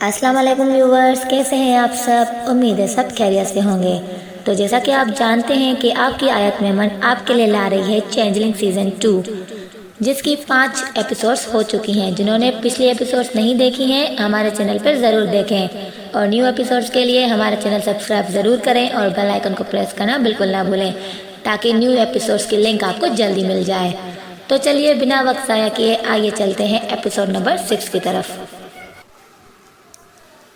السلام علیکم ویورز، کیسے ہیں آپ سب؟ امید ہے سب خیریت سے ہوں گے۔ تو جیسا کہ آپ جانتے ہیں کہ آپ کی آیت میمن آپ کے لیے لا رہی ہے چینجلنگ سیزن 2، جس کی 5 ایپیسوڈز ہو چکی ہیں۔ جنہوں نے پچھلی ایپیسوڈز نہیں دیکھی ہیں ہمارے چینل پر ضرور دیکھیں، اور نیو ایپیسوڈز کے لیے ہمارا چینل سبسکرائب ضرور کریں اور بیل آئیکن کو پریس کرنا بالکل نہ بھولیں، تاکہ نیو ایپیسوڈز کی لنک آپ کو جلدی مل جائے۔ تو چلیے بنا وقت ضائع کیے آئیے چلتے ہیں ایپیسوڈ نمبر 6 کی طرف۔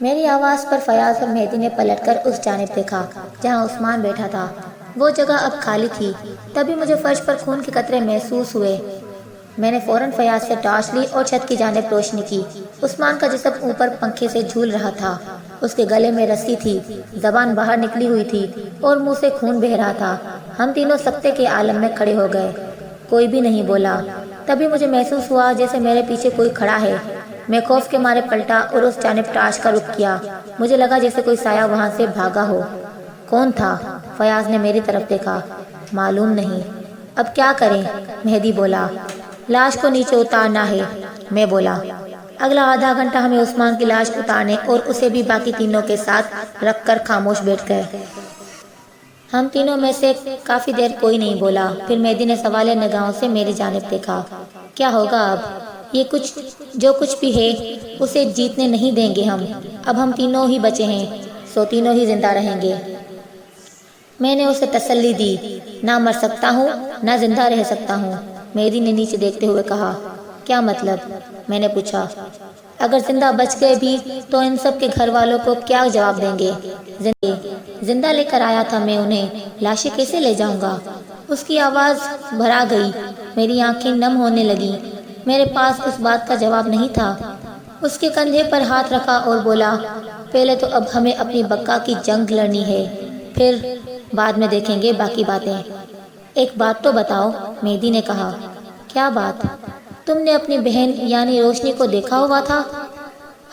میری آواز پر فیاض اور مہدی نے پلٹ کر اس جانب دیکھا جہاں عثمان بیٹھا تھا۔ وہ جگہ اب خالی تھی۔ تبھی مجھے فرش پر خون کے قطرے محسوس ہوئے۔ میں نے فوراً فیاض سے ٹارچ لی اور چھت کی جانب روشنی کی۔ عثمان کا جسم اوپر پنکھے سے جھول رہا تھا۔ اس کے گلے میں رسی تھی، زبان باہر نکلی ہوئی تھی اور منہ سے خون بہہ رہا تھا۔ ہم تینوں سکتے کے عالم میں کھڑے ہو گئے۔ کوئی بھی نہیں بولا۔ تبھی مجھے محسوس ہوا جیسے میرے پیچھے کوئی کھڑا ہے۔ میں خوف کے مارے پلٹا اور اس جانب ٹارچ کا رخ کیا۔ مجھے لگا جیسے کوئی سایہ وہاں سے بھاگا ہو۔ کون تھا؟ فیاض نے میری طرف دیکھا۔ معلوم نہیں۔ اب کیا کریں؟ مہدی بولا۔ لاش کو نیچے اتارنا ہے، میں بولا۔ اگلا آدھا گھنٹہ ہمیں عثمان کی لاش اتارنے اور اسے بھی باقی تینوں کے ساتھ رکھ کر خاموش بیٹھ گئے۔ ہم تینوں میں سے کافی دیر کوئی نہیں بولا۔ پھر مہدی نے سوالیہ نگاہوں سے میری جانب دیکھا۔ کیا ہوگا اب؟ یہ جو کچھ بھی ہے اسے جیتنے نہیں دیں گے ہم۔ اب ہم تینوں ہی بچے ہیں، سو تینوں ہی زندہ رہیں گے۔ میں نے اسے تسلی دی۔ نہ مر سکتا ہوں نہ زندہ رہ سکتا ہوں، مہدی نے نیچے دیکھتے ہوئے کہا۔ کیا مطلب؟ میں نے پوچھا۔ اگر زندہ بچ گئے بھی تو ان سب کے گھر والوں کو کیا جواب دیں گے؟ زندہ لے کر آیا تھا میں انہیں، لاشیں کیسے لے جاؤں گا؟ اس کی آواز بھرا گئی۔ میری آنکھیں نم ہونے لگیں۔ میرے پاس اس بات کا جواب نہیں تھا۔ اس کے کندھے پر ہاتھ رکھا اور بولا، پہلے تو اب ہمیں اپنی بقا کی جنگ لڑنی ہے، پھر بعد میں دیکھیں گے باقی باتیں۔ ایک بات تو بتاؤ، مہدی نے کہا۔ کیا بات؟ تم نے اپنی بہن یعنی روشنی کو دیکھا ہوا تھا؟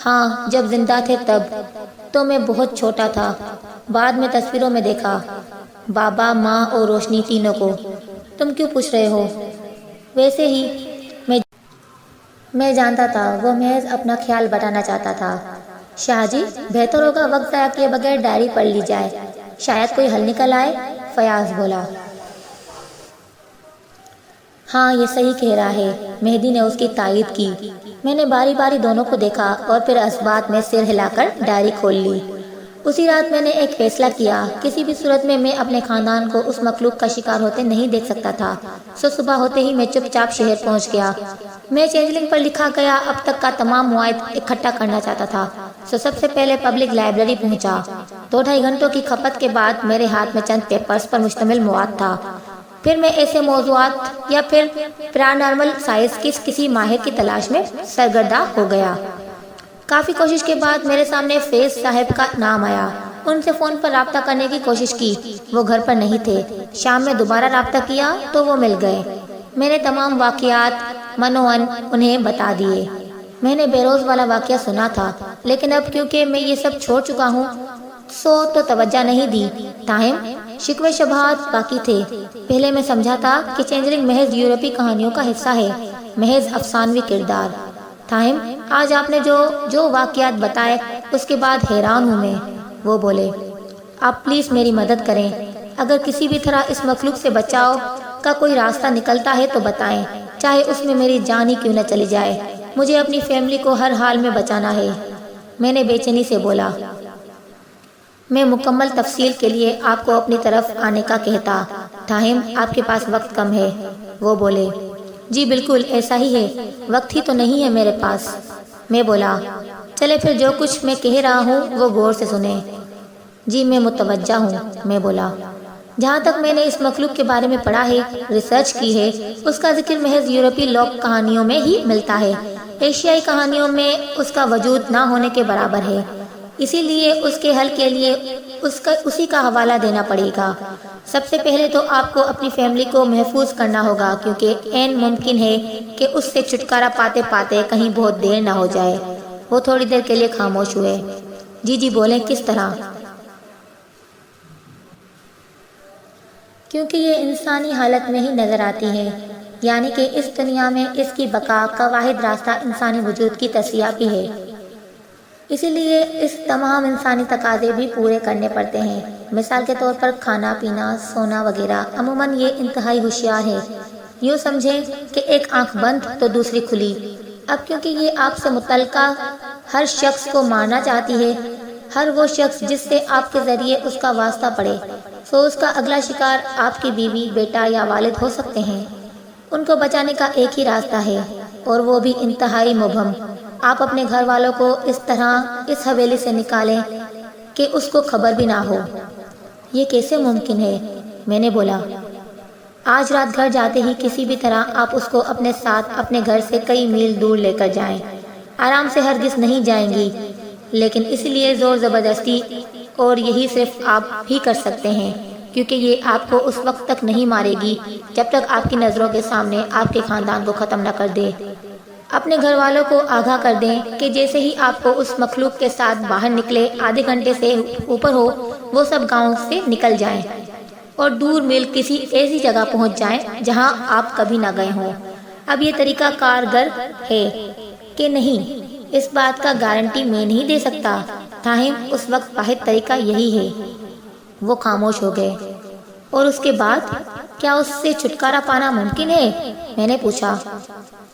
ہاں، جب زندہ تھے تب تو میں بہت چھوٹا تھا، بعد میں تصویروں میں دیکھا، بابا، ماں اور روشنی تینوں کو۔ تم کیوں پوچھ رہے ہو؟ ویسے ہی، میں جانتا تھا وہ محض اپنا خیال بٹانا چاہتا تھا۔ شاہ جی، بہتر ہوگا وقت ضائع کیے بغیر ڈائری پڑھ لی جائے، شاید کوئی حل نکل آئے، فیاض بولا۔ ہاں، یہ صحیح کہہ رہا ہے، مہدی نے اس کی تائید کی۔ میں نے باری باری دونوں کو دیکھا اور پھر اثبات میں سر ہلا کر ڈائری کھول لی۔ اسی رات میں نے ایک فیصلہ کیا، کسی بھی صورت میں اپنے خاندان کو اس مخلوق کا شکار ہوتے نہیں دیکھ سکتا تھا۔ سو صبح ہوتے ہی میں چپ چاپ شہر پہنچ گیا۔ میں چینجلنگ پر لکھا گیا اب تک کا تمام مواد اکٹھا کرنا چاہتا تھا، سو سب سے پہلے پبلک لائبریری پہنچا۔ 2-2.5 گھنٹوں کی کھپت کے بعد میرے ہاتھ میں چند پیپرز پر مشتمل مواد تھا۔ پھر میں ایسے موضوعات یا پھر پیرانارمل سائنس کی کسی ماہر کی تلاش میں سرگرداں ہو گیا۔ کافی کوشش کے بعد میرے سامنے فیض صاحب کا نام آیا۔ ان سے فون پر رابطہ کرنے کی کوشش کی، وہ گھر پر نہیں تھے۔ شام میں دوبارہ رابطہ کیا تو وہ مل گئے۔ میں نے تمام واقعات منوعاً انہیں بتا دیے۔ میں نے بیروز والا واقعہ سنا تھا، لیکن اب کیونکہ میں یہ سب چھوڑ چکا ہوں تو توجہ نہیں دی۔ تاہم شکوے شبہات باقی تھے۔ پہلے میں سمجھا تھا کہ چینجلنگ محض یورپی کہانیوں کا حصہ ہے، محض افسانوی کردار۔ تاہم آج آپ نے جو واقعات بتائے اس کے بعد حیران ہوں میں۔ وہ بولے، آپ پلیز میری مدد کریں۔ اگر کسی بھی طرح اس مخلوق سے بچاؤ کا کوئی راستہ نکلتا ہے تو بتائیں، چاہے اس میں میری جان ہی کیوں نہ چلی جائے۔ مجھے اپنی فیملی کو ہر حال میں بچانا ہے، میں نے بے چینی سے بولا۔ میں مکمل تفصیل کے لیے آپ کو اپنی طرف آنے کا کہتا، تاہم آپ کے پاس وقت کم ہے۔ وہ بولے، جی بالکل ایسا ہی ہے، وقت ہی تو نہیں ہے میرے پاس۔ میں بولا، چلے پھر جو کچھ میں کہہ رہا ہوں وہ غور سے سنیں۔ جی میں متوجہ ہوں، میں بولا۔ جہاں تک میں نے اس مخلوق کے بارے میں پڑھا ہے، ریسرچ کی ہے، اس کا ذکر محض یورپی لوک کہانیوں میں ہی ملتا ہے۔ ایشیائی کہانیوں میں اس کا وجود نہ ہونے کے برابر ہے۔ اسی لیے اس کے حل کے لیے اسی کا حوالہ دینا پڑے گا۔ سب سے پہلے تو آپ کو اپنی فیملی کو محفوظ کرنا ہوگا، کیونکہ عین ممکن ہے کہ اس سے چھٹکارا پاتے پاتے کہیں بہت دیر نہ ہو جائے۔ وہ تھوڑی دیر کے لیے خاموش ہوئے۔ جی بولیں، کس طرح؟ کیونکہ یہ انسانی حالت میں ہی نظر آتی ہے، یعنی کہ اس دنیا میں اس کی بقا کا واحد راستہ انسانی وجود کی تصفیہ بھی ہے۔ اسی لیے اس تمام انسانی تقاضے بھی پورے کرنے پڑتے ہیں۔ مثال کے طور پر کھانا پینا، سونا وغیرہ۔ عموماً یہ انتہائی ہوشیار ہے۔ یوں سمجھیں کہ ایک آنکھ بند تو دوسری کھلی۔ اب کیونکہ یہ آپ سے متعلقہ ہر شخص کو مارنا چاہتی ہے، ہر وہ شخص جس سے آپ کے ذریعے اس کا واسطہ پڑے، سو اس کا اگلا شکار آپ کی بیوی، بیٹا یا والد ہو سکتے ہیں۔ ان کو بچانے کا ایک ہی راستہ ہے، اور وہ بھی انتہائی مبہم۔ آپ اپنے گھر والوں کو اس طرح اس حویلی سے نکالیں کہ اس کو خبر بھی نہ ہو۔ یہ کیسے ممکن ہے؟ میں نے بولا۔ آج رات گھر جاتے ہی کسی بھی طرح آپ اس کو اپنے ساتھ اپنے گھر سے کئی میل دور لے کر جائیں۔ آرام سے ہرگز نہیں جائیں گی، لیکن اس لیے زور زبردستی، اور یہی صرف آپ ہی کر سکتے ہیں، کیونکہ یہ آپ کو اس وقت تک نہیں مارے گی جب تک آپ کی نظروں کے سامنے آپ کے خاندان کو ختم نہ کر دے۔ اپنے گھر والوں کو آگاہ کر دیں کہ جیسے ہی آپ کو اس مخلوق کے ساتھ باہر نکلے آدھے گھنٹے سے اوپر ہو، وہ سب گاؤں سے نکل جائیں اور دور میل کسی ایسی جگہ پہنچ جائیں جہاں آپ کبھی نہ گئے ہوں۔ اب یہ طریقہ کارگر ہے کہ نہیں، اس بات کا گارنٹی میں نہیں دے سکتا، تاہم اس وقت واحد طریقہ یہی ہے۔ وہ خاموش ہو گئے۔ اور اس کے بعد کیا اس سے چھٹکارا پانا ممکن ہے؟ میں نے پوچھا۔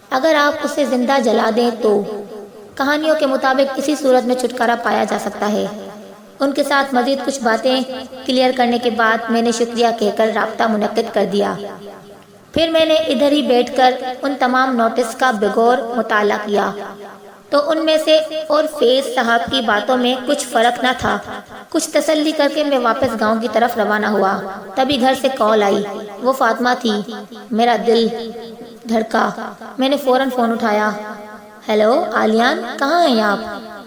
اگر آپ اسے زندہ جلا دیں تو کہانیوں کے مطابق اسی صورت میں چھٹکارا پایا جا سکتا ہے۔ ان کے ساتھ مزید کچھ باتیں کلیئر کرنے کے بعد میں نے شکریہ کہہ کر رابطہ منعقد کر دیا۔ پھر میں نے ادھر ہی بیٹھ کر ان تمام نوٹس کا بغور مطالعہ کیا تو ان میں سے اور فیض صاحب کی باتوں میں کچھ فرق نہ تھا۔ کچھ تسلی کر کے میں واپس گاؤں کی طرف روانہ ہوا۔ تبھی گھر سے کال آئی۔ وہ فاطمہ تھی۔ میرا دل دھڑکا۔ میں نے فوراً فون اٹھایا۔ ہیلو عالیان، کہاں ہیں آپ؟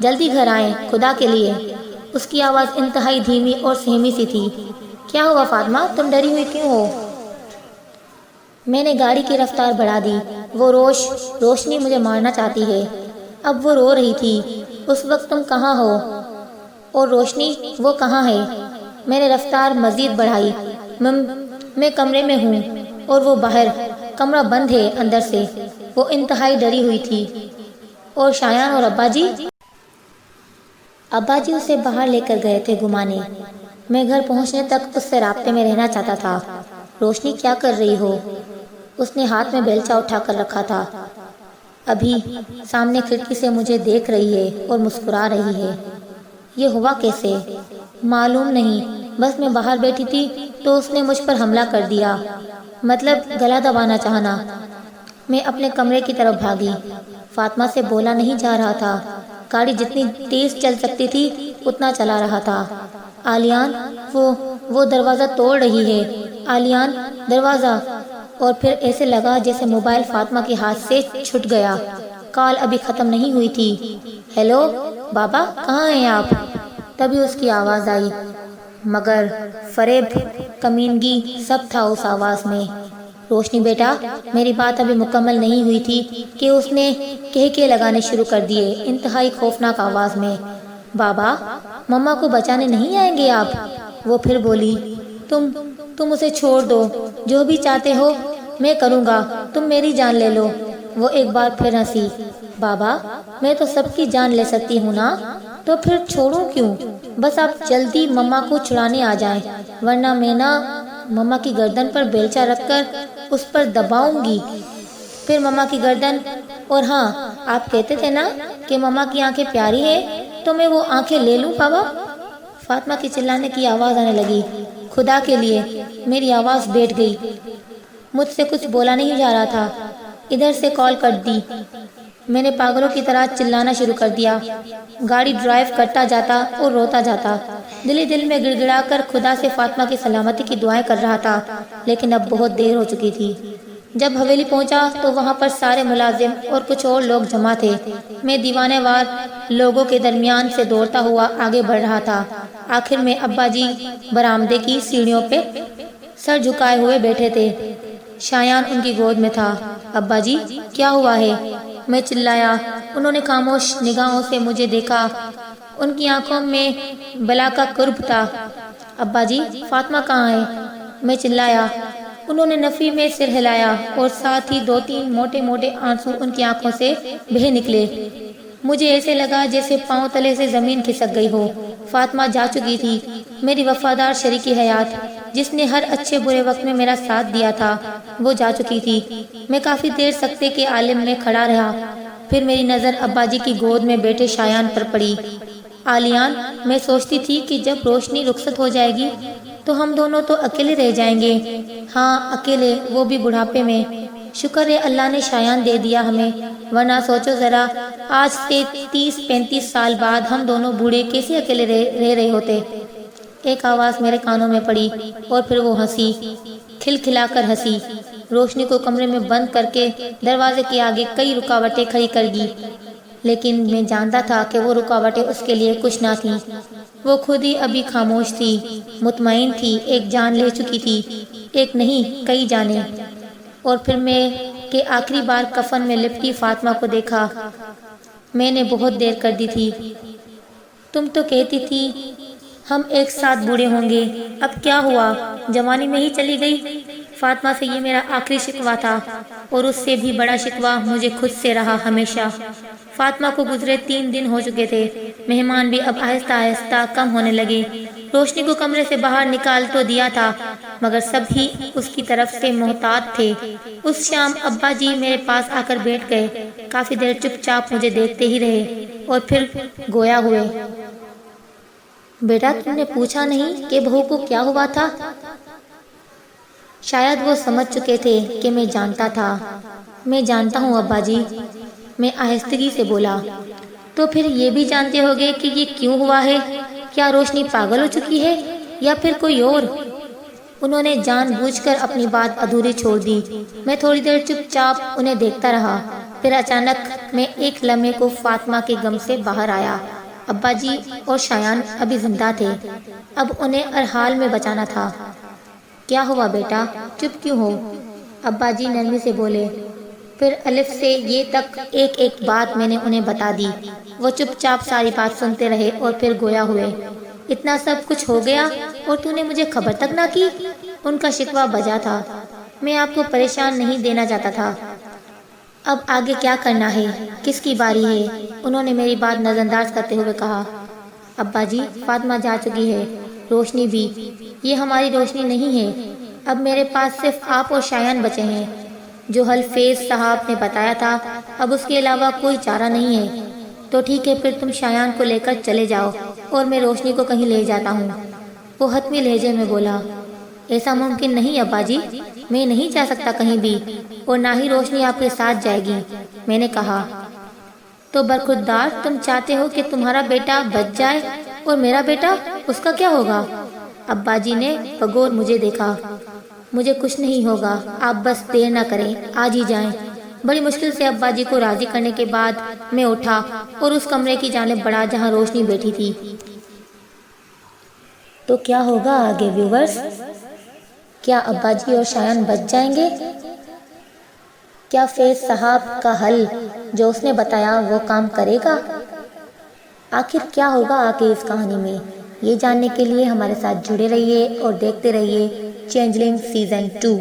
جلدی گھر آئیں، خدا کے لیے۔ اس کی آواز انتہائی دھیمی اور سہمی سی تھی۔ کیا ہوا فاطمہ، تم ڈری ہوئی کیوں ہو؟ میں نے گاڑی کی رفتار بڑھا دی۔ وہ روشنی مجھے مارنا چاہتی ہے۔ اب وہ رو رہی تھی۔ اس وقت تم کہاں ہو؟ اور روشنی، وہ کہاں ہے؟ میں نے رفتار مزید بڑھائی۔ میں کمرے میں ہوں اور وہ باہر۔ کمرہ بند ہے اندر سے۔ وہ انتہائی ڈری ہوئی تھی۔ اور شایان اور ابا جی؟ ابا جی اسے باہر لے کر گئے تھے گھمانے۔ میں گھر پہنچنے تک اس سے رابطے میں رہنا چاہتا تھا۔ روشنی کیا کر رہی ہو؟ اس نے ہاتھ میں بیلچہ اٹھا کر رکھا تھا۔ ابھی سامنے کھڑکی سے مجھے دیکھ رہی ہے اور مسکرا رہی ہے۔ یہ ہوا کیسے؟ معلوم نہیں، بس میں باہر بیٹھی تھی تو اس نے مجھ پر حملہ کر دیا، مطلب گلا دبانا چاہنا۔ میں اپنے کمرے کی طرف بھاگی۔ فاطمہ سے بولا نہیں جا رہا تھا۔ گاڑی جتنی تیز چل سکتی تھی اتنا چلا رہا تھا۔ عالیان، وہ دروازہ توڑ رہی ہے۔ عالیان، دروازہ۔ اور پھر ایسے لگا جیسے موبائل فاطمہ کے ہاتھ سے چھٹ گیا۔ کال ابھی ختم نہیں ہوئی تھی۔ ہیلو بابا، کہاں ہیں آپ؟ تبھی اس کی آواز آئی، مگر فریب، کمینگی سب تھا اس آواز میں۔ روشنی بیٹا، میری بات ابھی مکمل نہیں ہوئی تھی کہ اس نے کہکے لگانے شروع کر دیے انتہائی خوفناک آواز میں۔ بابا، مما کو بچانے نہیں آئیں گے آپ؟ وہ پھر بولی، تم اسے چھوڑ دو، جو بھی چاہتے ہو میں کروں گا، تم میری جان لے لو۔ وہ ایک بار پھر ہنسی۔ بابا، میں تو سب کی جان لے سکتی ہوں نا، تو پھر چھوڑوں کیوں؟ بس آپ جلدی مما کو چھڑانے آ جائیں، ورنہ میں نا مما کی گردن پر بیلچہ رکھ کر اس پر دباؤں گی، پھر مما کی گردن۔ اور ہاں، آپ کہتے تھے نا کہ مما کی آنکھیں پیاری ہیں، تو میں وہ آنکھیں لے لوں بابا؟ فاطمہ کی چلانے کی آواز آنے لگی۔ خدا کے لیے، میری آواز بیٹھ گئی۔ مجھ سے کچھ بولا نہیں جا رہا تھا۔ ادھر سے کال کٹ دی۔ میں نے پاگلوں کی طرح چلانا شروع کر دیا۔ گاڑی ڈرائیو کرتا جاتا اور روتا جاتا، دل ہی دل میں گڑ گڑا کر خدا سے فاطمہ کی سلامتی کی دعائیں کر رہا تھا، لیکن اب بہت دیر ہو چکی تھی۔ جب حویلی پہنچا تو وہاں پر سارے ملازم اور کچھ اور لوگ جمع تھے۔ میں دیوانے وار لوگوں کے درمیان سے دوڑتا ہوا آگے بڑھ رہا تھا۔ آخر میں ابا جی برآمدے کی سیڑھیوں پہ سر جھکائے ہوئے بیٹھے تھے۔ شایان ان کی گود میں تھا۔ ابا جی، کیا ہوا ہے؟ میں چلایا۔ انہوں نے خاموش نگاہوں سے مجھے دیکھا۔ ان کی آنکھوں میں بلا کا قرب تھا۔ ابا جی، فاطمہ کہاں ہے؟ میں چلایا۔ انہوں نے نفی میں سر ہلایا اور ساتھ ہی 2-3 موٹے موٹے آنسو ان کی آنکھوں سے بہہ نکلے۔ مجھے ایسے لگا جیسے پاؤں تلے سے زمین کھسک گئی ہو۔ فاطمہ جا چکی تھی، میری وفادار شریکی حیات، جس نے ہر اچھے برے وقت میں میرا ساتھ دیا تھا، وہ جا چکی تھی۔ میں کافی دیر سکتے کے عالم میں کھڑا رہا، پھر میری نظر ابا جی کی گود میں بیٹھے شایان پر پڑی۔ آلیان، میں سوچتی تھی کہ جب روشنی رخصت ہو جائے گی تو ہم دونوں تو اکیلے رہ جائیں گے۔ ہاں اکیلے، وہ بھی بڑھاپے میں۔ شکر ہے اللہ نے شایان دے دیا ہمیں، ورنہ سوچو ذرا، آج سے 30-35 سال بعد ہم دونوں بوڑھے کیسے اکیلے رہ رہے ہوتے۔ ایک آواز میرے کانوں میں پڑی اور پھر وہ ہنسی، کھل کھلا کر ہنسی۔ روشنی کو کمرے میں بند کر کے دروازے کے آگے کئی رکاوٹیں کھڑی کر دی، لیکن میں جانتا تھا کہ وہ رکاوٹیں اس کے لیے کچھ نہ تھیں۔ وہ خود ہی ابھی خاموش تھی، مطمئن تھی، ایک جان لے چکی تھی، ایک نہیں کئی جانیں۔ اور پھر میں کہ آخری بار کفن میں لپٹی فاطمہ کو دیکھا۔ میں نے بہت دیر کر دی تھی۔ تم تو کہتی تھی ہم ایک ساتھ بوڑھے ہوں گے، اب کیا ہوا، جوانی میں ہی چلی گئی؟ فاطمہ سے یہ میرا آخری شکوہ تھا، اور اس سے بھی بڑا شکوہ مجھے خود سے رہا ہمیشہ۔ فاطمہ کو گزرے 3 دن ہو چکے تھے، مہمان بھی اب آہستہ آہستہ کم ہونے لگے۔ روشنی کو کمرے سے باہر نکال تو دیا تھا، مگر سب ہی اس کی طرف سے محتاط تھے۔ اس شام ابا جی میرے پاس آ کر بیٹھ گئے، کافی دیر چپ چاپ مجھے دیکھتے ہی رہے، اور پھر گویا ہوئے۔ بیٹا، تم نے پوچھا نہیں کہ بہو کو کیا ہوا تھا؟ شاید وہ سمجھ چکے تھے کہ میں جانتا تھا۔ میں جانتا ہوں ابا جی، میں آہستگی سے بولا۔ تو پھر یہ بھی جانتے ہوگے کہ یہ کیوں ہوا ہے؟ کیا روشنی پاگل ہو چکی ہے یا پھر کوئی اور؟ انہوں نے جان بوجھ کر اپنی بات ادھوری چھوڑ دی۔ میں تھوڑی دیر چپ چاپ انہیں دیکھتا رہا، پھر اچانک میں ایک لمحے کو فاطمہ کے غم سے باہر آیا۔ ابا جی اور شایان ابھی زندہ تھے، اب انہیں ہر حال میں بچانا تھا۔ کیا ہوا بیٹا، چپ کیوں ہو؟ ابا جی نرمی سے بولے۔ پھر الف سے یہ تک ایک ایک بات میں نے انہیں بتا دی۔ وہ چپ چاپ ساری بات سنتے رہے اور پھر گویا ہوئے۔ اتنا سب کچھ ہو گیا اور تو نے مجھے خبر تک نہ کی؟ ان کا شکوہ بجا تھا۔ میں آپ کو پریشان نہیں دینا چاہتا تھا۔ اب آگے کیا کرنا ہے، کس کی باری ہے؟ انہوں نے میری بات نظر انداز کرتے ہوئے کہا۔ ابا جی، فاطمہ جا چکی ہے، روشنی بھی۔ یہ ہماری روشنی نہیں ہے، اب میرے پاس صرف آپ اور شایان بچے ہیں۔ جو حل فیض صاحب نے بتایا تھا، اب اس کے علاوہ کوئی چارہ نہیں ہے۔ تو ٹھیک ہے، پھر تم شایان کو لے کر چلے جاؤ اور میں روشنی کو کہیں لے جاتا ہوں۔ وہ حتمی لہجے میں بولا۔ ایسا ممکن نہیں ابا جی، میں نہیں جا سکتا کہیں بھی، اور نہ ہی روشنی آپ کے ساتھ جائے گی، میں نے کہا۔ تو برخوردار، تم چاہتے ہو کہ تمہارا بیٹا بچ جائے اور میرا بیٹا، اس کا کیا ہوگا؟ ابا جی نے بغور مجھے دیکھا۔ مجھے کچھ نہیں ہوگا، آپ بس دیر نہ کریں، آج ہی جائیں۔ بڑی مشکل سے ابا جی کو راضی کرنے کے بعد میں اٹھا اور اس کمرے کی جانب بڑھا جہاں روشنی بیٹھی تھی۔ تو کیا ہوگا آگے ویورز؟ کیا ابا جی اور شایان بچ جائیں گے؟ کیا فیض صاحب کا حل جو اس نے بتایا وہ کام کرے گا؟ آخر کیا ہوگا آگے اس کہانی میں؟ یہ جاننے کے لیے ہمارے ساتھ جڑے رہیے اور دیکھتے رہیے چینجلنگ سیزن 2۔